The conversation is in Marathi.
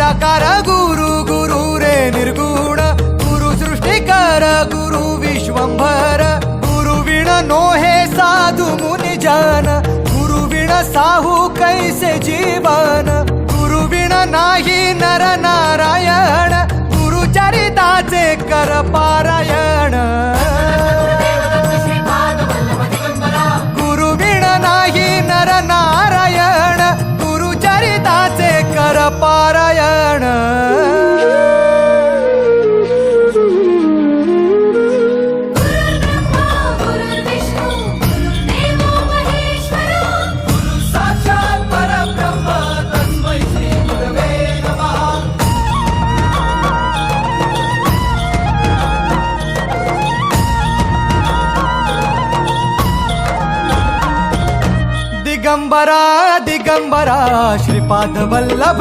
निराकार गुरु गुरु रे निर्गुण गुरु सृष्टिकर गुरु विश्वंभर गुरु विण नोहे साधु मुनि जन गुरु विण साहू कैसे जीवन गुरु विण नाही नर नारायण गुरु चरिताचे कर पारायण गुरु विण नाही नर नारायण गुरु चरिताचे कर पारायण दिगंबरा दिगंबरा श्रीपाद वल्लभ